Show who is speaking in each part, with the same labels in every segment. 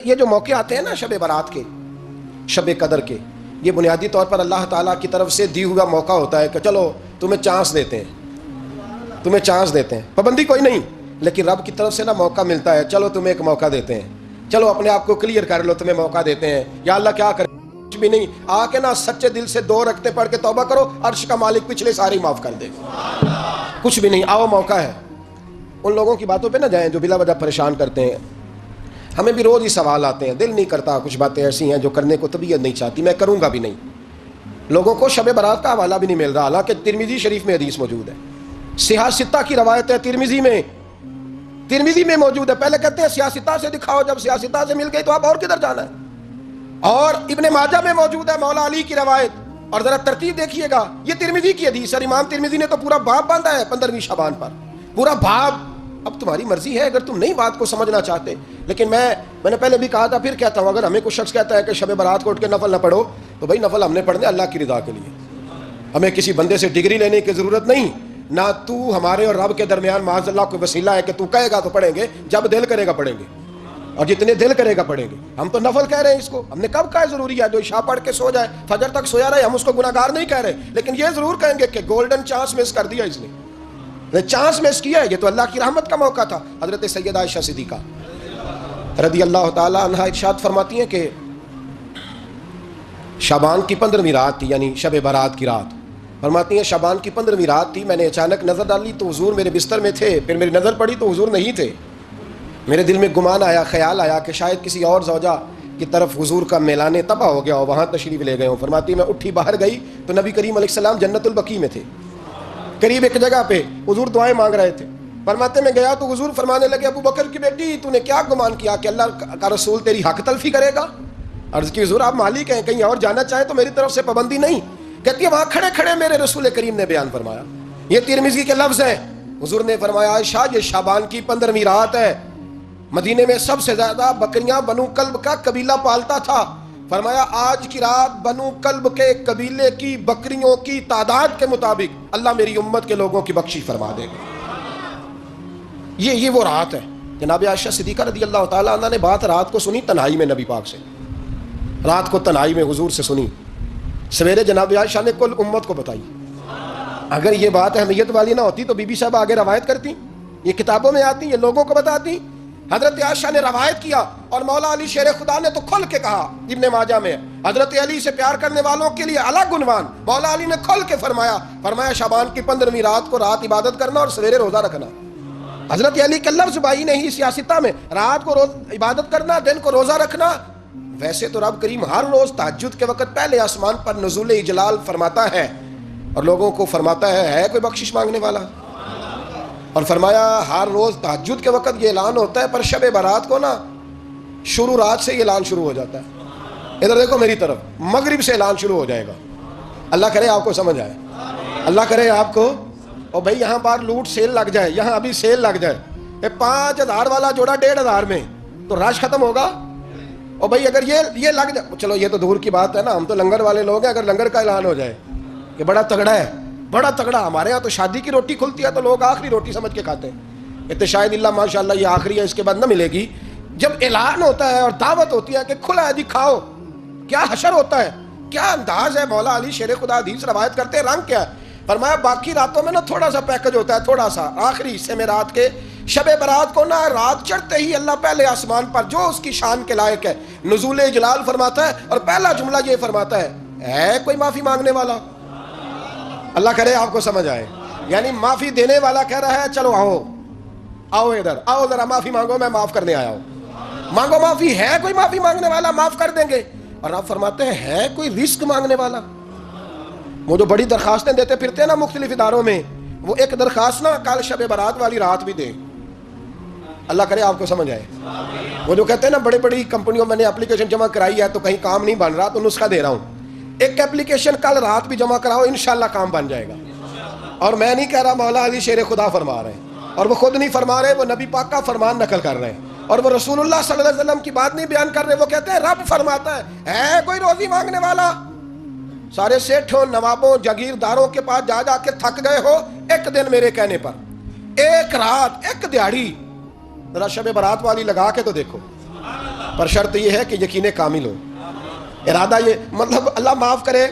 Speaker 1: یہ جو موقع آتے ہیں نا شب برات کے، شب قدر کے، یہ بنیادی طور پر اللہ تعالیٰ کی طرف سے دی ہوا موقع ہوتا ہے کہ چلو تمہیں چانس دیتے ہیں، تمہیں چانس دیتے ہیں، پابندی کوئی نہیں، لیکن رب کی طرف سے نا موقع ملتا ہے، چلو تمہیں ایک موقع دیتے ہیں، چلو اپنے آپ کو کلیئر کر لو، تمہیں موقع دیتے ہیں۔ یا اللہ کیا کرے، کچھ بھی نہیں، آ کے نا سچے دل سے 2 رکعتیں پڑھ کے توبہ کرو، عرش کا مالک پچھلے سارے معاف کر دے گا، کچھ بھی نہیں، آؤ موقع ہے۔ ان لوگوں کی باتوں پہ نہ جائیں جو بلا وجہ پریشان کرتے ہیں۔ ہمیں بھی روز ہی سوال آتے ہیں، دل نہیں کرتا، کچھ باتیں ایسی ہیں جو کرنے کو طبیعت نہیں چاہتی، میں کروں گا بھی نہیں۔ لوگوں کو شب برات کا حوالہ بھی نہیں مل رہا، حالانکہ ترمذی شریف میں حدیث موجود ہے، صحاح ستہ کی روایت ہے، ترمذی میں موجود ہے۔ پہلے کہتے ہیں صحاح ستہ سے دکھاؤ، جب صحاح ستہ سے مل گئی تو اب اور کدھر جانا ہے؟ اور ابن ماجہ میں موجود ہے مولا علی کی روایت، اور ذرا ترتیب دیکھیے گا، یہ ترمذی کی حدیث ہے، امام ترمذی نے تو پورا باب باندھا ہے 15ویں شعبان پر، پورا باب۔ اب تمہاری مرضی ہے اگر تم نہیں بات کو سمجھنا چاہتے، لیکن میں نے پہلے بھی کہا تھا، پھر کہتا ہوں، اگر ہمیں کوئی شخص کہتا ہے کہ شب برات کو اٹھ کے نفل نہ پڑھو، تو بھائی نفل ہم نے پڑھنے اللہ کی رضا کے لیے، ہمیں کسی بندے سے ڈگری لینے کی ضرورت نہیں، نہ تو ہمارے اور رب کے درمیان معاذ اللہ کوئی وسیلہ ہے کہ تو کہے گا تو پڑھیں گے، جب دل کرے گا پڑھیں گے، اور جتنے دل کرے گا پڑھیں گے۔ ہم تو نفل کہہ رہے ہیں اس کو، ہم نے کب کہا ضروری ہے جو عشاء پڑھ کے سو جائے فجر تک سویا رہے، ہم اس کو گناہگار نہیں کہہ رہے، لیکن یہ ضرور کہیں گے کہ گولڈن چانس مس کر دیا اس نے، چانس مس کیا ہے، یہ تو اللہ کی رحمت کا موقع تھا۔ حضرت سیدہ عائشہ صدیقہ رضی اللہ تعالی عنہا ارشاد فرماتی ہیں کہ شعبان کی 15ویں رات تھی، یعنی شب برات کی رات، فرماتی ہیں شعبان کی 15ویں رات تھی، میں نے اچانک نظر ڈالی تو حضور میرے بستر میں تھے، پھر میری نظر پڑی تو حضور نہیں تھے، میرے دل میں گمان آیا، خیال آیا کہ شاید کسی اور زوجہ کی طرف حضور کا میلان تباہ ہو گیا ہو، وہاں تشریف لے گئے ہوں۔ فرماتی میں اٹھی باہر گئی تو نبی کریم علیہ السلام جنت البقیع میں تھے، قریب ایک جگہ پہ حضور دعائیں مانگ رہے تھے۔ فرماتے میں گیا تو حضور فرمانے لگے، ابو بکر کی بیٹی تو نے کیا گمان کیا کہ اللہ کا رسول تیری حق تلفی کرے گا؟ عرض کی حضور آپ مالک ہیں، کہیں اور جانا چاہیں تو میری طرف سے پابندی نہیں۔ کہتی ہے وہاں کھڑے کھڑے میرے رسول کریم نے بیان فرمایا، یہ ترمذی کے لفظ ہیں، حضور نے فرمایا عائشہ یہ شعبان کی 15ویں رات ہے، مدینے میں سب سے زیادہ بکریاں بنو کلب کا قبیلہ پالتا تھا، فرمایا آج کی رات بنو کلب کے قبیلے کی بکریوں کی تعداد کے مطابق اللہ میری امت کے لوگوں کی بخشش فرما دے گا۔ یہ وہ رات ہے۔ جناب عائشہ صدیقہ رضی اللہ تعالیٰ عنہ نے بات رات کو سنی تنہائی میں، نبی پاک سے، رات کو تنہائی میں حضور سے سنی، سویرے جناب عائشہ نے کل امت کو بتائی۔ اگر یہ بات اہمیت والی نہ ہوتی تو بی بی صاحب آگے روایت کرتی، یہ کتابوں میں آتی، یہ لوگوں کو بتاتی۔ حضرت عائشہ نے روایت کیا، اور مولا علی شیر خدا نے تو کھل کے کہا، ابن ماجہ میں حضرت علی سے پیار کرنے والوں کے لیے الگ عنوان، مولا علی نے کھل کے فرمایا شعبان کی 15ویں رات کو رات عبادت کرنا اور سویرے روزہ رکھنا۔ حضرت علی کا لفظ بائی نہیں سیاستہ میں، رات کو روز عبادت کرنا، دن کو روزہ رکھنا۔ ویسے تو رب کریم ہر روز تہجد کے وقت پہلے آسمان پر نزول اجلال فرماتا ہے اور لوگوں کو فرماتا ہے کوئی بخشش مانگنے والا؟ اور فرمایا ہر روز تہجد کے وقت یہ اعلان ہوتا ہے، پر شب برات کو نا شروع رات سے یہ اعلان شروع ہو جاتا ہے۔ ادھر دیکھو میری طرف، مغرب سے اعلان شروع ہو جائے گا۔ اللہ کرے آپ کو سمجھ آئے، اللہ کرے آپ کو، اور بھائی یہاں بار لوٹ سیل لگ جائے، یہاں ابھی سیل لگ جائے، 5000 والا جوڑا 1500 میں، تو رش ختم ہوگا۔ اور بھائی اگر یہ لگ جائے، چلو یہ تو دور کی بات ہے نا، ہم تو لنگر والے لوگ ہیں، اگر لنگر کا اعلان ہو جائے کہ بڑا تگڑا ہے، بڑا تگڑا، ہمارے ہاں تو شادی کی روٹی کھلتی ہے تو لوگ آخری روٹی سمجھ کے کھاتے ہیں، اتنے شاید اللہ ماشاءاللہ یہ آخری ہے، اس کے بعد نہ ملے گی۔ جب اعلان ہوتا ہے اور دعوت ہوتی ہے کہ کھلا ہے جی کھاؤ، کیا حشر ہوتا ہے، کیا انداز ہے۔ مولا علی شیر خدا حدیث روایت کرتے ہیں، رنگ کیا ہے؟ فرمایا باقی راتوں میں نا تھوڑا سا پیکج ہوتا ہے، تھوڑا سا، آخری حصے میں رات کے شب برات کو نا رات چڑھتے ہی اللہ پہلے آسمان پر جو اس کی شان کے لائق ہے نزول جلال فرماتا ہے، اور پہلا جملہ یہ فرماتا ہے کوئی معافی مانگنے والا؟ اللہ کرے آپ کو سمجھ آئے، یعنی معافی دینے والا کہہ رہا ہے چلو آؤ ادھر آؤ، ذرا معافی مانگو، میں معاف کرنے آیا ہوں، مانگو معافی، ہے کوئی معافی مانگنے والا؟ معاف کر دیں گے۔ اور آپ فرماتے ہیں ہے کوئی رزق مانگنے والا؟ وہ جو بڑی درخواستیں دیتے پھرتے ہیں نا مختلف اداروں میں، وہ ایک درخواست نا کل شب برات والی رات بھی دیں۔ اللہ کرے آپ کو سمجھ آئے۔ وہ جو کہتے ہیں نا بڑی بڑی کمپنیوں میں نے اپلیکیشن جمع کرائی ہے تو کہیں کام نہیں بن رہا تو نسخہ دے رہا ہوں، ایک اپلیکیشن کل رات بھی جمع کراؤ، انشاءاللہ کام بن جائے گا۔ اور میں نہیں کہہ رہا، مولا علی شیر خدا فرما رہے ہیں، اور وہ خود نہیں فرما رہے، وہ نبی پاک کا فرمان نقل کر رہے ہیں، اور وہ رسول اللہ صلی اللہ علیہ وسلم کی بات نہیں بیان کر رہے، وہ کہتے ہیں رب فرماتا ہے کوئی روزی مانگنے والا؟ سارے سیٹھوں، نوابوں، جاگیرداروں کے پاس جا جا کے تھک گئے ہو، ایک دن میرے کہنے پر، ایک رات، ایک دیہڑی، ذرا شب برات والی لگا کے تو دیکھو، پر شرط یہ ہے کہ یقین کامل ہو، ارادہ یہ مطلب اللہ معاف کرے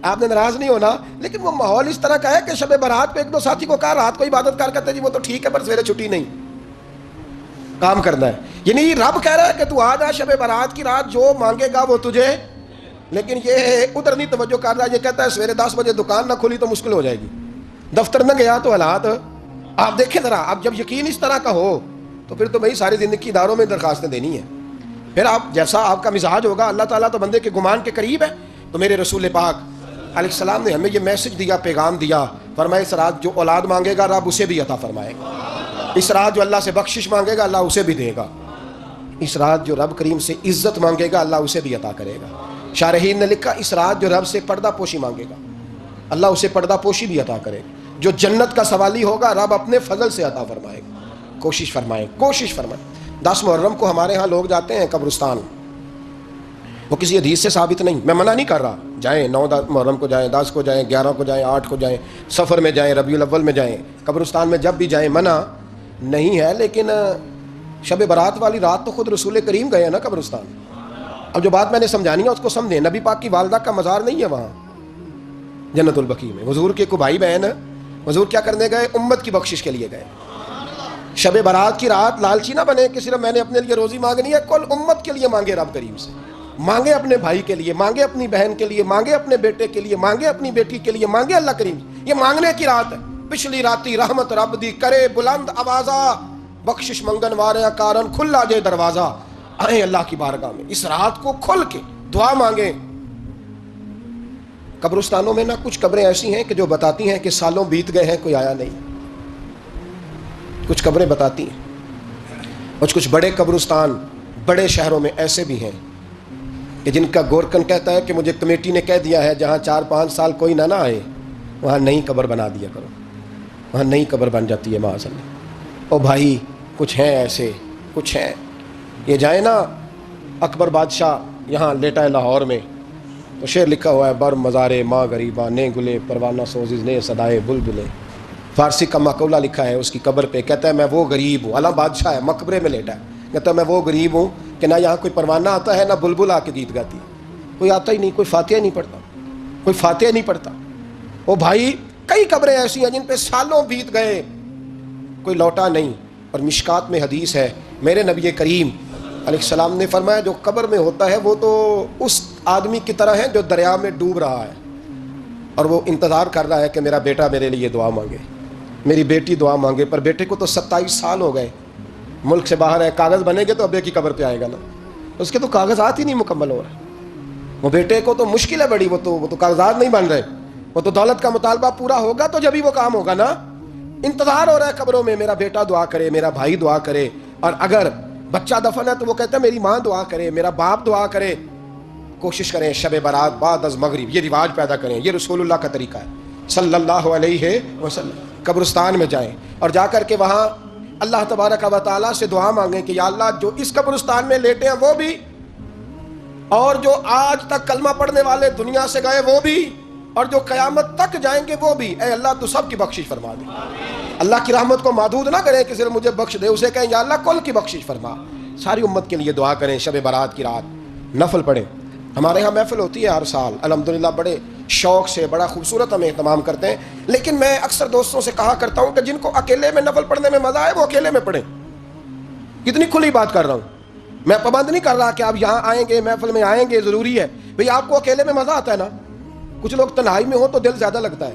Speaker 1: آپ نے ناراض نہیں ہونا، لیکن وہ ماحول اس طرح کا ہے کہ شب برات پہ ایک دو ساتھی کو کہا رات کو عبادت کر جی وہ تو ٹھیک ہے پر سویرے چھٹی نہیں، کام کرنا ہے. یعنی رب کہہ رہا ہے کہ تو آ جا شب برات کی رات، جو مانگے گا وہ تجھے، لیکن یہ ادھر نہیں توجہ کر رہا. یہ کہتا ہے سویرے 10 بجے دکان نہ کھلی تو مشکل ہو جائے گی، دفتر نہ گیا تو حالات آپ دیکھیں ذرا. اب جب یقین اس طرح کا ہو تو پھر تو بھائی ساری زندگی اداروں میں درخواستیں دینی ہیں. پھر آپ جیسا آپ کا مزاج ہوگا، اللہ تعالیٰ تو بندے کے گمان کے قریب ہے. تو میرے رسول پاک علیہ السلام نے ہمیں یہ میسج دیا، پیغام دیا، فرمایا اس رات جو اولاد مانگے گا رب اسے بھی عطا فرمائے گا، اس رات جو اللہ سے بخشش مانگے گا اللہ اسے بھی دے گا، اس رات جو رب کریم سے عزت مانگے گا اللہ اسے بھی عطا کرے گا. شارحین نے لکھا اس رات جو رب سے پردہ پوشی مانگے گا اللہ اسے پردہ پوشی بھی عطا کرے گا، جو جنت کا سوالی ہوگا رب اپنے فضل سے عطا فرمائے گا. کوشش فرمائیں. 10 محرم کو ہمارے ہاں لوگ جاتے ہیں قبرستان، وہ کسی حدیث سے ثابت نہیں، میں منع نہیں کر رہا، جائیں 9 محرم کو جائیں، 10 کو جائیں، 11 کو جائیں، 8 کو جائیں، سفر میں جائیں، ربیع الاول میں جائیں، قبرستان میں جب بھی جائیں منع نہیں ہے. لیکن شب برات والی رات تو خود رسول کریم گئے ہیں نا قبرستان. اب جو بات میں نے سمجھانی ہے اس کو سمجھیں. نبی پاک کی والدہ کا مزار نہیں ہے وہاں جنت البقیع میں، حضور کے کو بھائی بہن، حضور کیا کرنے گئے؟ امت کی بخشش کے لیے گئے. شب برات کی رات لالچی نہ بنے کہ صرف میں نے اپنے لیے روزی مانگنی ہے، کل امت کے لیے مانگے رب کریم سے، مانگے اپنے بھائی کے لیے، مانگے اپنی بہن کے لیے، مانگے اپنے بیٹے کے لیے، مانگے اپنی بیٹی کے لیے، مانگے اللہ کریم. یہ مانگنے کی رات ہے. پچھلی راتی رحمت رب دی کرے بلند آوازہ، بخشش منگن واریاں کارن کھلا جے دروازہ. آئیں اللہ کی بارگاہ میں اس رات کو کھل کے دعا مانگیں. قبرستانوں میں نہ کچھ قبریں ایسی ہیں کہ جو بتاتی ہیں کہ سالوں بیت گئے ہیں کوئی آیا نہیں. کچھ قبریں بتاتی ہیں. کچھ بڑے قبرستان بڑے شہروں میں ایسے بھی ہیں کہ جن کا گورکن کہتا ہے کہ مجھے کمیٹی نے کہہ دیا ہے جہاں 4-5 سال کوئی نہ آئے وہاں نئی قبر بنا دیا کرو، وہاں نئی قبر بن جاتی ہے معاذ اللہ. او بھائی کچھ ہیں ایسے، کچھ ہیں. یہ جائیں نا اکبر بادشاہ یہاں لیٹا ہے لاہور میں، تو شعر لکھا ہوا ہے بر مزارے ماں غریباں نے گلے پروانہ سوزز نے صدائے بلبلے. فارسی کا مقولہ لکھا ہے اس کی قبر پہ، کہتا ہے میں وہ غریب ہوں، علم بادشاہ ہے مقبرے میں لیٹا ہے، کہتا ہے میں وہ غریب ہوں کہ نہ یہاں کوئی پروانہ آتا ہے نہ بلبل آ کے گیت گاتی ہے، کوئی آتا ہی نہیں، کوئی فاتحہ نہیں پڑھتا، کوئی فاتحہ نہیں پڑھتا. او بھائی کئی قبریں ایسی ہیں جن پہ سالوں بیت گئے کوئی لوٹا نہیں. اور مشکات میں حدیث ہے میرے نبی کریم علیہ السلام نے فرمایا جو قبر میں ہوتا ہے وہ تو اس آدمی کی طرح ہے جو دریا میں ڈوب رہا ہے اور وہ انتظار کر رہا ہے کہ میرا بیٹا میرے لیے دعا مانگے، میری بیٹی دعا مانگے. پر بیٹے کو تو 27 سال ہو گئے، ملک سے باہر ہے، کاغذ بنے گے تو ابے کی قبر پہ آئے گا نا، اس کے تو کاغذات ہی نہیں مکمل ہو رہے. وہ بیٹے کو تو مشکل ہے بڑی، وہ تو کاغذات نہیں بن رہے، وہ تو دولت کا مطالبہ پورا ہوگا تو جبھی وہ کام ہوگا نا. انتظار ہو رہا ہے قبروں میں میرا بیٹا دعا کرے، میرا بھائی دعا کرے. اور اگر بچہ دفن ہے تو وہ کہتا ہے میری ماں دعا کرے، میرا باپ دعا کرے. کوشش کریں شب برات بعد از مغرب یہ رواج پیدا کریں، یہ رسول اللہ کا طریقہ ہے صلی اللہ علیہ وسلم. قبرستان میں جائیں اور جا کر کے وہاں اللہ تبارک و تعالیٰ سے دعا مانگیں کہ یا اللہ جو اس قبرستان میں لیٹے ہیں وہ بھی، اور جو آج تک کلمہ پڑھنے والے دنیا سے گئے وہ بھی، اور جو قیامت تک جائیں گے وہ بھی، اے اللہ تو سب کی بخشش فرما دے. اللہ کی رحمت کو محدود نہ کریں کہ صرف مجھے بخش دے، اسے کہیں یا اللہ کل کی بخشش فرما. ساری امت کے لیے دعا کریں. شب برات کی رات نفل پڑھیں. ہمارے ہاں محفل ہوتی ہے ہر سال الحمدللہ، بڑے شوق سے بڑا خوبصورت ہم اہتمام کرتے ہیں. لیکن میں اکثر دوستوں سے کہا کرتا ہوں کہ جن کو اکیلے میں نفل پڑھنے میں مزہ آئے وہ اکیلے میں پڑھیں. کتنی کھلی بات کر رہا ہوں، میں پابند نہیں کر رہا کہ آپ یہاں آئیں گے محفل میں آئیں گے ضروری ہے. بھئی آپ کو اکیلے میں مزہ آتا ہے نا، کچھ لوگ تنہائی میں ہو تو دل زیادہ لگتا ہے،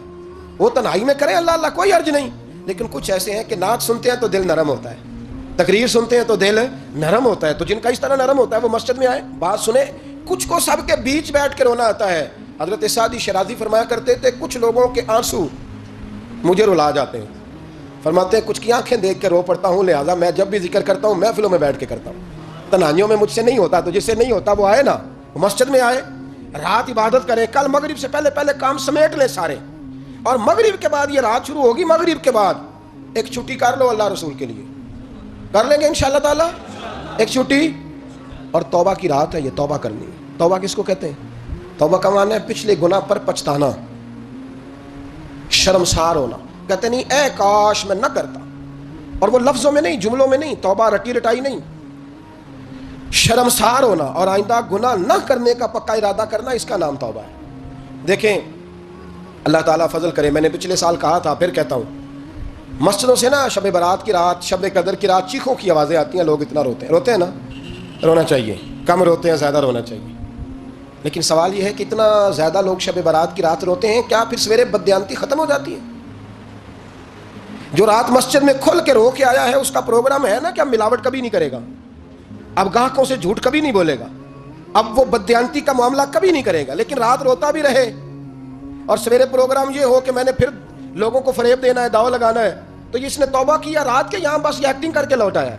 Speaker 1: وہ تنہائی میں کریں اللہ اللہ کوئی عرض نہیں. لیکن کچھ ایسے ہیں کہ نعت سنتے ہیں تو دل نرم ہوتا ہے، تقریر سنتے ہیں تو دل نرم ہوتا ہے. تو جن کا اس طرح نرم ہوتا ہے وہ مسجد میں آئے بات سنیں. کچھ کو سب کے بیچ بیٹھ کے رونا آتا ہے. حضرت سعدی شرازی فرمایا کرتے تھے کچھ لوگوں کے آنسو مجھے رلا جاتے ہیں. فرماتے ہیں کچھ کی آنکھیں دیکھ کے رو پڑتا ہوں، لہٰذا میں جب بھی ذکر کرتا ہوں محفلوں میں بیٹھ کے کرتا ہوں. تنہائیوں میں مجھ سے نہیں ہوتا، تو جس سے نہیں ہوتا وہ آئے نا، وہ مسجد میں آئے، رات عبادت کریں. کل مغرب سے پہلے کام سمیٹ لیں سارے، اور مغرب کے بعد یہ رات شروع ہوگی، مغرب کے بعد ایک چھٹی کر لو اللہ رسول کے لیے. کر لیں گے انشاءاللہ تعالی ایک چھٹی. اور توبہ کی رات ہے، یہ توبہ کرنی ہے. توبہ کس کو کہتے ہیں؟ توبہ کا معنی ہے پچھلے گناہ پر پچھتانا، شرمسار ہونا. کہتے نہیں اے کاش میں نہ کرتا، اور وہ لفظوں میں نہیں، جملوں میں نہیں، توبہ رٹی رٹائی نہیں. شرمسار ہونا اور آئندہ گناہ نہ کرنے کا پکا ارادہ کرنا، اس کا نام توبہ ہے۔ دیکھیں اللہ تعالیٰ فضل کرے، میں نے پچھلے سال کہا تھا، پھر کہتا ہوں، مسجدوں سے نا شب برات کی رات، شب قدر کی رات چیخوں کی آوازیں آتی ہیں، لوگ اتنا روتے ہیں نا، رونا چاہیے، کم روتے ہیں، زیادہ رونا چاہیے، لیکن سوال یہ ہے کہ اتنا زیادہ لوگ شب برات کی رات روتے ہیں، کیا پھر سویرے بددیانتی ختم ہو جاتی ہے؟ جو رات مسجد میں کھل کے رو کے آیا ہے اس کا پروگرام ہے نا کہ اب ملاوٹ کبھی نہیں کرے گا، اب گاہکوں سے جھوٹ کبھی نہیں بولے گا، اب وہ بددیانتی کا معاملہ کبھی نہیں کرے گا، لیکن رات روتا بھی رہے اور سویرے پروگرام یہ ہو کہ میں نے پھر لوگوں کو فریب دینا ہے، داؤ لگانا ہے، تو اس نے توبہ کیا رات کے یہاں بس یہ ایکٹنگ کر کے لوٹ آیا ہے،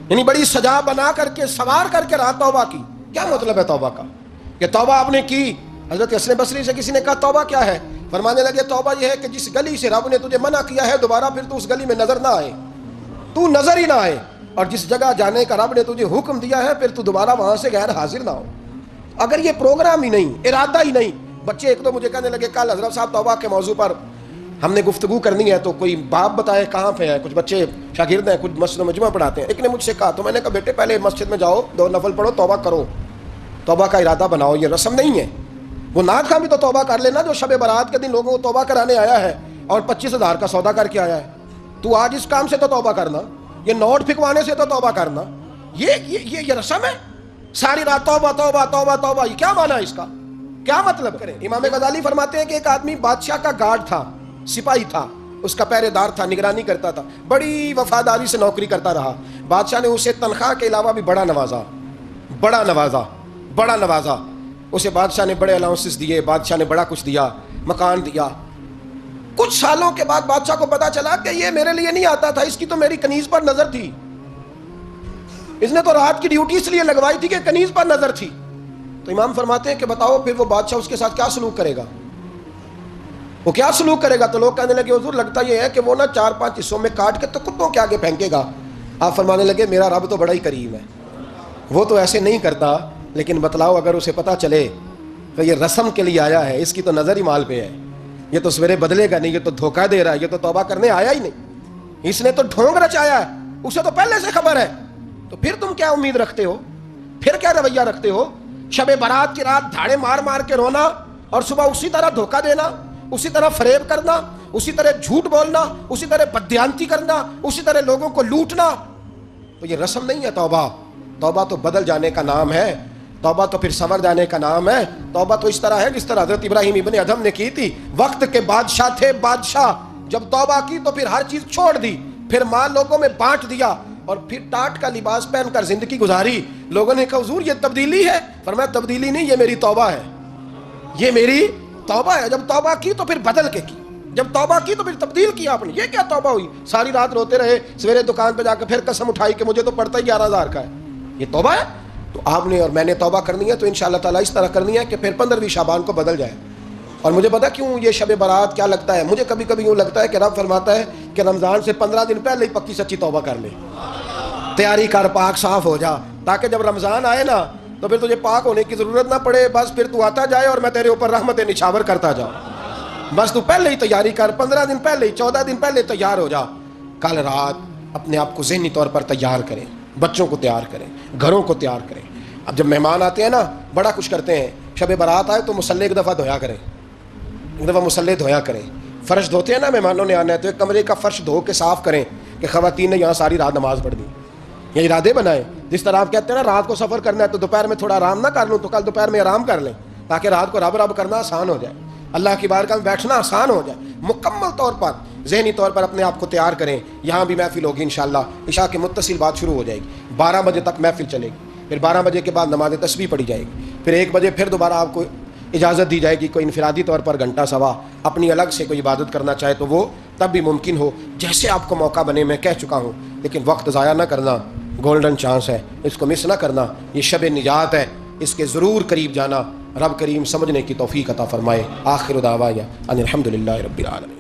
Speaker 1: یعنی بڑی سجا بنا کر کے سوار کر کے رات توبہ کی۔ کیا مطلب ہے توبہ کا؟ کہ توبہ آپ نے کی۔ حضرت حسن بصری سے کسی نے کہا توبہ کیا ہے؟ فرمانے لگے توبہ یہ ہے کہ جس گلی سے رب نے تجھے منع کیا ہے دوبارہ پھر تو اس گلی میں نظر نہ آئے، تو نظر ہی نہ آئے، اور جس جگہ جانے کا رب نے تجھے حکم دیا ہے پھر تو دوبارہ وہاں سے غیر حاضر نہ ہو۔ اگر یہ پروگرام ہی نہیں، ارادہ ہی نہیں، بچے ایک تو مجھے کہنے لگے کل حضرت صاحب توبہ کے موضوع پر ہم نے گفتگو کرنی ہے، تو کوئی باپ بتائے کہاں پہ ہے، کچھ بچے شاگرد ہیں، کچھ مسجدوں میں جمعہ پڑھاتے ہیں، ایک نے مجھ سے کہا، تو میں نے کہا بیٹے پہلے مسجد میں جاؤ، 2 نفل پڑھو، توبہ کرو، توبہ کا ارادہ بناؤ، یہ رسم نہیں ہے۔ وہ نعت خواہ بھی تو توبہ کر لینا جو شب برات کے دن لوگوں کو توبہ کرانے آیا ہے اور 25,000 کا سودا کر کے آیا ہے، تو آج اس کام سے تو توبہ کرنا، یہ نوٹ پھکوانے سے تو توبہ کرنا، یہ رسم ہے؟ ساری رات توبہ توبہ توبہ توبہ، یہ کیا معنی ہے اس کا؟ کیا مطلب کریں؟ امام غزالی فرماتے ہیں کہ ایک آدمی بادشاہ کا گارڈ تھا، سپاہی تھا، اس کا پہرے دار تھا، نگرانی کرتا تھا، بڑی وفاداری سے نوکری کرتا رہا، بادشاہ نے اسے تنخواہ کے علاوہ بھی بڑا نوازا، اسے بادشاہ نے بڑے الاؤنسز دیے، بادشاہ نے بڑا کچھ دیا، مکان دیا۔ کچھ سالوں کے بعد بادشاہ کو پتا چلا کہ یہ میرے لیے نہیں آتا تھا، اس کی تو میری کنیز پر نظر تھی، اس نے تو رات کی ڈیوٹی اس لیے لگوائی تھی کہ کنیز پر نظر تھی۔ تو امام فرماتے ہیں کہ بتاؤ پھر وہ بادشاہ اس کے ساتھ کیا سلوک کرے گا؟ وہ کیا سلوک کرے گا؟ تو لوگ کہنے لگے حضور لگتا یہ ہے کہ وہ نا 4-5 حصوں میں کاٹ کے تو کتوں کے آگے پھینکے گا۔ آپ فرمانے لگے میرا رب تو بڑا ہی کریم ہے، وہ تو ایسے نہیں کرتا، لیکن بتلاؤ اگر اسے پتا چلے تو یہ رسم کے لیے آیا ہے، اس کی تو نظر ہی مال پہ ہے، یہ تو سویرے بدلے گا نہیں، یہ تو دھوکہ دے رہا ہے، یہ تو توبہ کرنے آیا ہی نہیں، اس نے تو ڈھونگ رچایا ہے، اسے تو پہلے سے خبر ہے، تو پھر تم کیا امید رکھتے ہو؟ پھر کیا رویہ رکھتے ہو؟ شب برات کی رات دھاڑے مار مار کے رونا اور صبح اسی طرح دھوکہ دینا، اسی طرح فریب کرنا، اسی طرح جھوٹ بولنا، اسی طرح بددیانتی کرنا، اسی طرح لوگوں کو لوٹنا، تو یہ رسم نہیں ہے توبہ۔ توبہ تو بدل جانے کا نام ہے، توبہ تو پھر سنور جانے کا نام ہے۔ توبہ تو اس طرح ہے جس طرح حضرت ابراہیم ابن ادھم نے کی تھی، وقت کے بادشاہ تھے بادشاہ، جب توبہ کی تو پھر ہر چیز چھوڑ دی، پھر مال لوگوں میں بانٹ دیا اور پھر ٹاٹ کا لباس پہن کر زندگی گزاری۔ لوگوں نے کہا حضور یہ تبدیلی ہے، فرمایا تبدیلی نہیں، یہ میری توبہ ہے، یہ میری توبہ ہے۔ جب توبہ کی تو پھر بدل کے کی، جب توبہ کی تو پھر تبدیل کیا آپ نے۔ یہ کیا توبہ ہوئی؟ ساری رات روتے رہے، سویرے دکان پہ جا کے پھر قسم اٹھائی کہ مجھے تو پڑتا ہی 11,000 کا ہے، یہ توبہ ہے؟ تو آپ نے اور میں نے توبہ کرنی ہے تو انشاءاللہ تعالیٰ اس طرح کرنی ہے کہ پھر 15ویں شعبان کو بدل جائے۔ اور مجھے پتا کیوں یہ شب برات کیا لگتا ہے، مجھے کبھی کبھی یوں لگتا ہے کہ رب فرماتا ہے کہ رمضان سے 15 دن پہلے ہی پکی سچی توبہ کر لے، تیاری کر، پاک صاف ہو جا، تاکہ جب رمضان آئے نا تو پھر تجھے پاک ہونے کی ضرورت نہ پڑے، بس پھر تو آتا جائے اور میں تیرے اوپر رحمت نچھاور کرتا جاؤں۔ بس تو پہلے ہی تیاری کر، 15 دن پہلے ہی، 14 دن پہلے تیار ہو جا۔ کل رات اپنے آپ کو ذہنی طور پر تیار کریں، بچوں کو تیار کریں، گھروں کو تیار کریں۔ اب جب مہمان آتے ہیں نا بڑا کچھ کرتے ہیں، شب برات آئے تو مصلی ایک دفعہ دھویا کریں، ایک دفعہ مصلی دھویا کریں۔ فرش دھوتے ہیں نا مہمانوں نے آنا ہے تو ایک کمرے کا فرش دھو کے صاف کریں کہ خواتین نے یہاں ساری رات نماز پڑھ دی۔ یہ ارادے بنائیں، جس طرح آپ کہتے ہیں نا رات کو سفر کرنا ہے تو دوپہر میں تھوڑا آرام نہ کر لوں تو کل دوپہر میں آرام کر لیں، تاکہ رات کو رب رب کرنا آسان ہو جائے، اللہ کی بارگاہ میں بیٹھنا آسان ہو جائے۔ مکمل طور پر ذہنی طور پر اپنے آپ کو تیار کریں۔ یہاں بھی محفل ہوگی انشاءاللہ، عشاء کے متصل بعد شروع ہو جائے گی، 12 بجے تک محفل چلے گی، پھر 12 بجے کے بعد نماز تسبیح پڑھی جائے گی، پھر 1 بجے پھر دوبارہ آپ کو اجازت دی جائے گی، کوئی انفرادی طور پر گھنٹہ سوا اپنی الگ سے کوئی عبادت کرنا چاہے تو وہ تب بھی ممکن ہو، جیسے آپ کو موقع بنے۔ میں کہہ چکا ہوں، لیکن وقت ضائع نہ کرنا، گولڈن چانس ہے، اس کو مس نہ کرنا، یہ شب نجات ہے، اس کے ضرور قریب جانا۔ رب کریم سمجھنے کی توفیق عطا فرمائے۔ آخر دعوانا ان الحمدللہ رب العالمین۔